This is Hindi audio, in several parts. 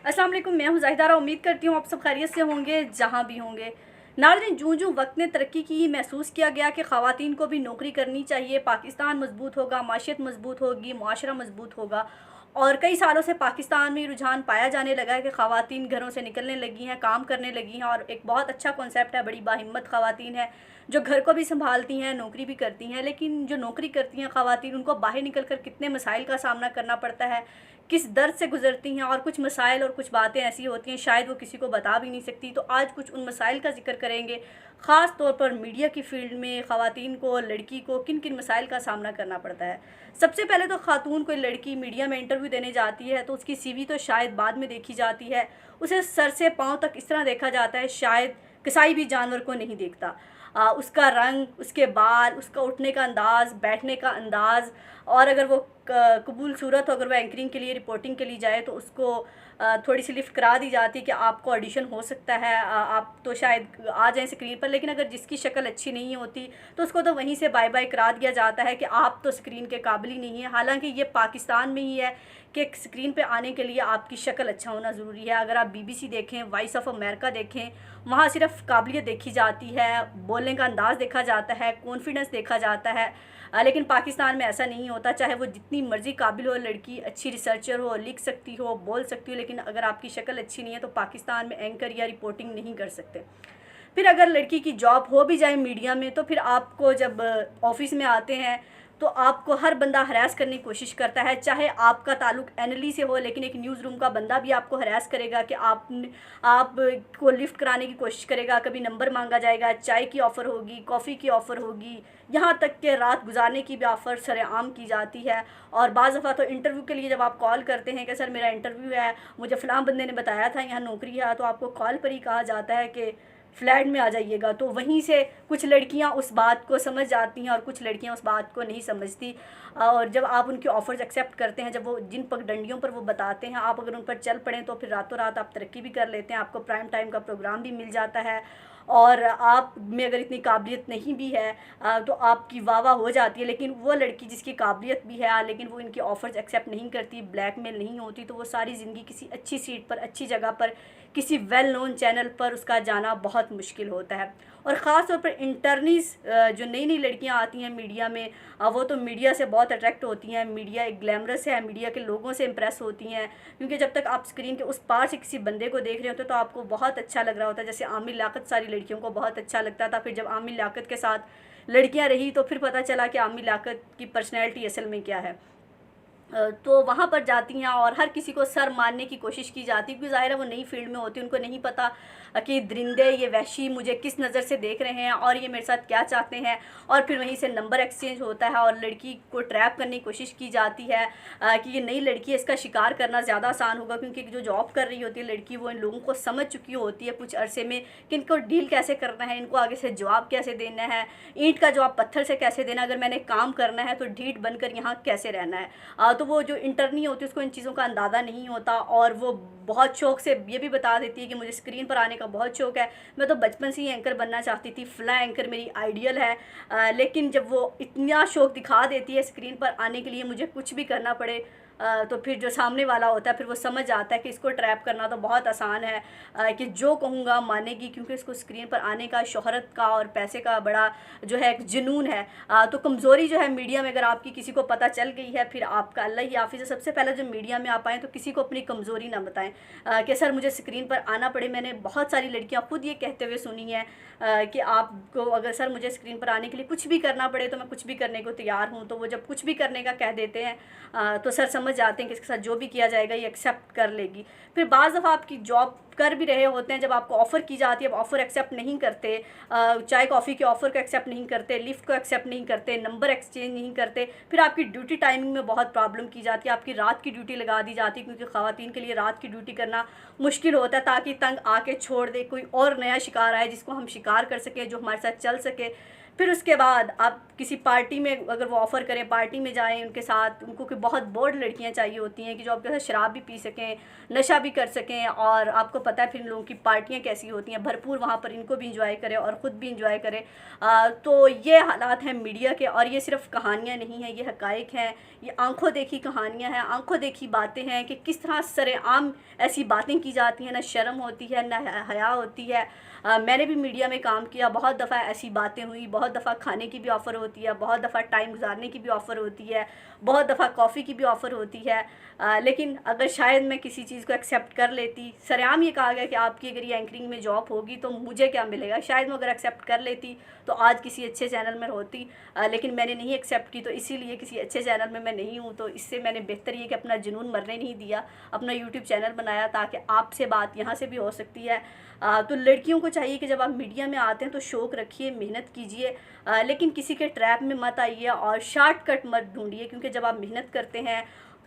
अस्सलाम वालेकुम, मैं हूं ज़ाहिदारा। उम्मीद करती हूँ आप सब खैरियत से होंगे जहाँ भी होंगे। नाज़रीन, जूँ वक्त ने तरक्की की, महसूस किया गया कि ख़वातीन को भी नौकरी करनी चाहिए। पाकिस्तान मजबूत होगा, माशियत मजबूत होगी, मुआशरा मजबूत होगा। और कई सालों से पाकिस्तान में रुझान पाया जाने लगा है कि ख़वातीन घरों से निकलने लगी हैं, काम करने लगी हैं। और एक बहुत अच्छा कॉन्सेप्ट है, बड़ी बाहिम्मत ख़वातीन है जो घर को भी संभालती हैं, नौकरी भी करती हैं। लेकिन जो नौकरी करती हैं ख़वातीन, उनको बाहर निकल कर कितने मसाइल का सामना करना पड़ता है, किस दर्द से गुजरती हैं। और कुछ मसाइल और कुछ बातें ऐसी होती हैं शायद वो किसी को बता भी नहीं सकती। तो आज कुछ उन मसाइल का जिक्र करेंगे, ख़ास तौर पर मीडिया की फ़ील्ड में ख़वातीन को, लड़की को किन किन मसाइल का सामना करना पड़ता है। सबसे पहले तो ख़ातून, कोई लड़की मीडिया में इंटरव्यू देने जाती है तो उसकी सीवी तो शायद बाद में देखी जाती है। उसे सर से पाँव तक इस तरह देखा जाता है शायद किसी भी जानवर को नहीं देखता। उसका रंग, उसके बाल, उसका उठने का अंदाज़, बैठने का अंदाज़। और अगर वो कबूल सूरत हो, अगर वह एंकरिंग के लिए, रिपोर्टिंग के लिए जाए तो उसको थोड़ी सी लिफ्ट करा दी जाती है कि आपको ऑडिशन हो सकता है, आप तो शायद आ जाएं स्क्रीन पर। लेकिन अगर जिसकी शक्ल अच्छी नहीं होती तो उसको तो वहीं से बाय बाय करा दिया जाता है कि आप तो स्क्रीन के काबिल ही नहीं है। हालांकि ये पाकिस्तान में ही है कि स्क्रीन पे आने के लिए आपकी शक्ल अच्छा होना ज़रूरी है। अगर आप BBC देखें, वॉइस ऑफ अमेरिका देखें, वहाँ सिर्फ काबिलियत देखी जाती है, बोलने का अंदाज़ देखा जाता है, कॉन्फिडेंस देखा जाता है। लेकिन पाकिस्तान में ऐसा नहीं होता। चाहे वो जितनी मर्ज़ी काबिल हो लड़की, अच्छी रिसर्चर हो, लिख सकती हो, बोल सकती हो, लेकिन अगर आपकी शक्ल अच्छी नहीं है तो पाकिस्तान में एंकर या रिपोर्टिंग नहीं कर सकते। फिर अगर लड़की की जॉब हो भी जाए मीडिया में तो फिर आपको जब ऑफिस में आते हैं तो आपको हर बंदा हरास करने की कोशिश करता है। चाहे आपका ताल्लुक एनली से हो, लेकिन एक न्यूज़ रूम का बंदा भी आपको हरास करेगा कि आप को लिफ्ट कराने की कोशिश करेगा। कभी नंबर मांगा जाएगा, चाय की ऑफ़र होगी, कॉफ़ी की ऑफ़र होगी, यहाँ तक कि रात गुजारने की भी ऑफ़र सरेआम की जाती है। और बाज़ दफ़ा तो इंटरव्यू के लिए जब आप कॉल करते हैं कि सर मेरा इंटरव्यू है, मुझे फ़लाँ बंदे ने बताया था यहाँ नौकरी है, तो आपको कॉल पर ही कहा जाता है कि फ्लैट में आ जाइएगा। तो वहीं से कुछ लड़कियां उस बात को समझ जाती हैं और कुछ लड़कियां उस बात को नहीं समझती। और जब आप उनके ऑफ़र्स एक्सेप्ट करते हैं, जब वो जिन पगडंडियों पर वो बताते हैं, आप अगर उन पर चल पड़ें तो फिर रातों रात आप तरक्की भी कर लेते हैं, आपको प्राइम टाइम का प्रोग्राम भी मिल जाता है। और आप में अगर इतनी काबिलियत नहीं भी है तो आपकी वाह वाह हो जाती है। लेकिन वो लड़की जिसकी काबिलियत भी है लेकिन वो इनके ऑफ़र्स एक्सेप्ट नहीं करती, ब्लैकमेल नहीं होती, तो वो सारी ज़िंदगी किसी अच्छी सीट पर, अच्छी जगह पर, किसी वेल नोन चैनल पर उसका जाना बहुत मुश्किल होता है। और ख़ास तौर पर इंटर्नीज़ जो नई नई लड़कियां आती हैं मीडिया में, वो तो मीडिया से बहुत अट्रैक्ट होती हैं। मीडिया एक ग्लैमरस है, मीडिया के लोगों से इम्प्रेस होती हैं, क्योंकि जब तक आप स्क्रीन के उस पार से किसी बंदे को देख रहे होते तो आपको बहुत अच्छा लग रहा होता है। जैसे आमिर लियाकत सारी लड़कियों को बहुत अच्छा लगता था, फिर जब आमिर लियाकत के साथ लड़कियाँ रही तो फिर पता चला कि आमिर लियाकत की पर्सनैलिटी असल में क्या है। तो वहाँ पर जाती हैं और हर किसी को सर मारने की कोशिश की जाती है, क्योंकि ज़ाहिर है वो नई फील्ड में होती है, उनको नहीं पता कि दरिंदे, ये वहशी मुझे किस नज़र से देख रहे हैं और ये मेरे साथ क्या चाहते हैं। और फिर वहीं से नंबर एक्सचेंज होता है और लड़की को ट्रैप करने की कोशिश की जाती है कि ये नई लड़की है, इसका शिकार करना ज़्यादा आसान होगा, क्योंकि जो जॉब कर रही होती है लड़की वो इन लोगों को समझ चुकी होती है कुछ अरसे में कि इनको डील कैसे करना है, इनको आगे से जवाब कैसे देना है, ईंट का जवाब पत्थर से कैसे देना, अगर मैंने काम करना है तो ढीठ बनकर यहाँ कैसे रहना है। तो वो जो इंटर्नी होती है उसको इन चीज़ों का अंदाज़ा नहीं होता और वो बहुत शौक से ये भी बता देती है कि मुझे स्क्रीन पर आने का बहुत शौक है, मैं तो बचपन से ही एंकर बनना चाहती थी, फ़लाँ एंकर मेरी आइडियल है। लेकिन जब वो इतना शौक दिखा देती है स्क्रीन पर आने के लिए, मुझे कुछ भी करना पड़े, तो फिर जो सामने वाला होता है फिर वो समझ आता है कि इसको ट्रैप करना तो बहुत आसान है, कि जो कहूँगा मानेगी, क्योंकि इसको स्क्रीन पर आने का, शोहरत का और पैसे का बड़ा जो है एक जुनून है। तो कमज़ोरी जो है मीडिया में अगर आपकी किसी को पता चल गई है फिर आपका अल्लाह ही हाफ़िज़ है। सबसे पहले जब मीडिया में आप आएँ तो किसी को अपनी कमज़ोरी ना बताएं कि सर मुझे स्क्रीन पर आना पड़े। मैंने बहुत सारी लड़कियां खुद ये कहते हुए सुनी है कि आपको अगर सर मुझे स्क्रीन पर आने के लिए कुछ भी करना पड़े तो मैं कुछ भी करने को तैयार हूँ। तो वो जब कुछ भी करने का कह देते हैं तो सर समझ जाते हैं कि इसके साथ जो भी किया जाएगा ये एक्सेप्ट कर लेगी। फिर बाज़ दफ़ा आपकी जॉब कर भी रहे होते हैं, जब आपको ऑफ़र की जाती है, आप ऑफ़र एक्सेप्ट नहीं करते, चाय कॉफ़ी के ऑफ़र को एक्सेप्ट नहीं करते, लिफ्ट को एक्सेप्ट नहीं करते, नंबर एक्सचेंज नहीं करते, फिर आपकी ड्यूटी टाइमिंग में बहुत प्रॉब्लम की जाती है, आपकी रात की ड्यूटी लगा दी जाती है, क्योंकि ख़वातीन के लिए रात की ड्यूटी करना मुश्किल होता है, ताकि तंग आके छोड़ दे, कोई और नया शिकार आए जिसको हम शिकार कर सकें, जो हमारे साथ चल सके। फिर उसके बाद आप किसी पार्टी में अगर वो ऑफ़र करें, पार्टी में जाएं उनके साथ, उनको कोई बहुत बोल्ड लड़कियां चाहिए होती हैं कि जो आपके साथ शराब भी पी सकें, नशा भी कर सकें, और आपको पता है फिर इन लोगों की पार्टियां कैसी होती हैं, भरपूर वहाँ पर इनको भी इंजॉय करें और ख़ुद भी इंजॉय करें। तो ये हालात हैं मीडिया के, और ये सिर्फ कहानियाँ नहीं हैं, ये हक़ाइक़ हैं, ये आंखों देखी कहानियाँ हैं, आंखों देखी बातें हैं कि किस तरह सरेआम ऐसी बातें की जाती हैं, ना शर्म होती है ना हया होती है। मैंने भी मीडिया में काम किया, बहुत दफ़ा ऐसी बातें हुई, बहुत दफ़ा खाने की भी ऑफ़र होती है, बहुत दफ़ा टाइम गुजारने की भी ऑफ़र होती है, बहुत दफ़ा कॉफ़ी की भी ऑफ़र होती है। लेकिन अगर शायद मैं किसी चीज़ को एक्सेप्ट कर लेती, सरेआम ये कहा गया कि आपकी अगर ये एंकरिंग में जॉब होगी तो मुझे क्या मिलेगा, शायद मैं अगर एक्सेप्ट कर लेती तो आज किसी अच्छे चैनल में होती। लेकिन मैंने नहीं एक्सेप्ट की, तो इसीलिए किसी अच्छे चैनल में मैं नहीं हूँ। तो इससे मैंने बेहतर ये कि अपना जुनून मरने नहीं दिया, अपना यूट्यूब चैनल बनाया ताकि आपसे बात यहाँ से भी हो सकती है। तो लड़कियों को चाहिए कि जब आप मीडिया में आते हैं तो शौक़ रखिए, मेहनत कीजिए, लेकिन किसी के ट्रैप में मत आइए और शॉर्टकट मत ढूंढिए, क्योंकि जब आप मेहनत करते हैं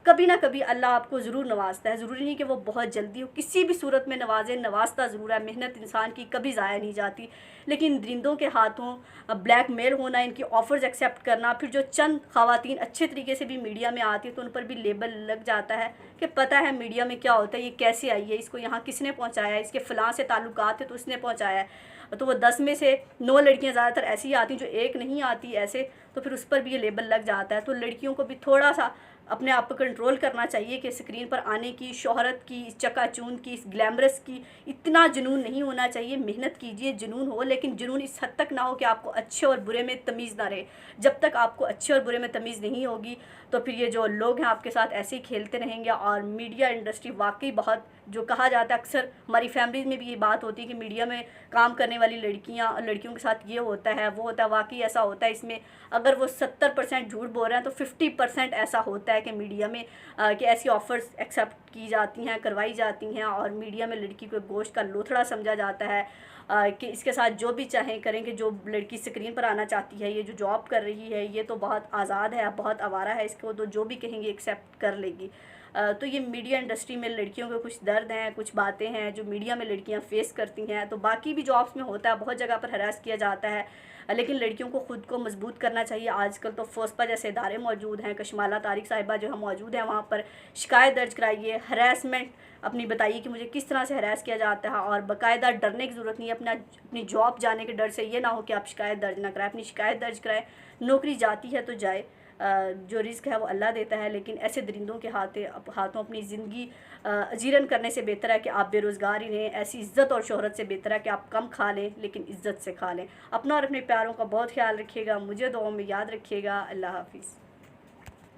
कभी ना कभी अल्लाह आपको ज़रूर नवाजता है। ज़रूरी नहीं कि वो बहुत जल्दी हो, किसी भी सूरत में नवाजे, नवाजता ज़रूर है। मेहनत इंसान की कभी ज़ाया नहीं जाती। लेकिन दरिंदों के हाथों ब्लैकमेल होना, इनकी ऑफ़र्स एक्सेप्ट करना, फिर जो चंद ख़वातीन अच्छे तरीके से भी मीडिया में आती है तो उन पर भी लेबल लग जाता है कि पता है मीडिया में क्या होता है, ये कैसे आई है, इसको यहाँ किसने पहुँचाया है, इसके फ़लाँ से ताल्लुकात है तो उसने पहुँचाया है। तो वो 10 में से 9 लड़कियाँ ज़्यादातर ऐसी आती हैं, जो एक नहीं आती ऐसे, तो फिर उस पर भी ये लेबल लग जाता है। तो लड़कियों को भी थोड़ा सा अपने आप को कंट्रोल करना चाहिए कि स्क्रीन पर आने की, शोहरत की, इस चकाचूंद की, इस ग्लैमरस की इतना जुनून नहीं होना चाहिए। मेहनत कीजिए, जुनून हो, लेकिन जुनून इस हद तक ना हो कि आपको अच्छे और बुरे में तमीज़ ना रहे। जब तक आपको अच्छे और बुरे में तमीज़ नहीं होगी तो फिर ये जो लोग हैं आपके साथ ऐसे ही खेलते रहेंगे। और मीडिया इंडस्ट्री वाकई बहुत, जो कहा जाता है अक्सर हमारी फैमिलीज में भी ये बात होती है कि मीडिया में काम करने वाली लड़कियों के साथ ये होता है, वो होता है। वाकई ऐसा होता है। इसमें अगर वो 70% झूठ बोल रहे हैं तो 50% ऐसा होता है कि मीडिया में कि ऐसी ऑफ़र्स एक्सेप्ट की जाती हैं, करवाई जाती हैं, और मीडिया में लड़की को गोश्त का लोथड़ा समझा जाता है कि इसके साथ जो भी चाहें करेंगे। जो लड़की स्क्रीन पर आना चाहती है, ये जो जॉब कर रही है, ये तो बहुत आज़ाद है, बहुत आवारा है, इसको तो जो भी कहेंगे एक्सेप्ट कर लेगी। तो ये मीडिया इंडस्ट्री में लड़कियों के कुछ दर्द हैं, कुछ बातें हैं जो मीडिया में लड़कियां फेस करती हैं। तो बाकी भी जॉब्स में होता है, बहुत जगह पर हरास किया जाता है, लेकिन लड़कियों को ख़ुद को मजबूत करना चाहिए। आजकल तो फोस्पा जैसे इदारे मौजूद हैं, कशमाला तारिक साहिबा जो है मौजूद हैं, वहाँ पर शिकायत दर्ज कराइए, हरासमेंट अपनी बताइए कि मुझे किस तरह से हरास किया जाता है, और बाकायदा डरने की ज़रूरत नहीं है। अपनी जॉब जाने के डर से ये ना हो कि आप शिकायत दर्ज ना कराएं, अपनी शिकायत दर्ज कराएं। नौकरी जाती है तो जाए, जो रिस्क है वो अल्लाह देता है, लेकिन ऐसे दरिंदों के हाथों अपनी ज़िंदगी अजीरन करने से बेहतर है कि आप बेरोज़गार ही रहें। ऐसी इज़्ज़त और शोहरत से बेहतर है कि आप कम खा लें लेकिन इज़्ज़त से खा लें। अपना और अपने प्यारों का बहुत ख्याल रखिएगा, मुझे दुआओं में याद रखिएगा। अल्लाह हाफ़िज़।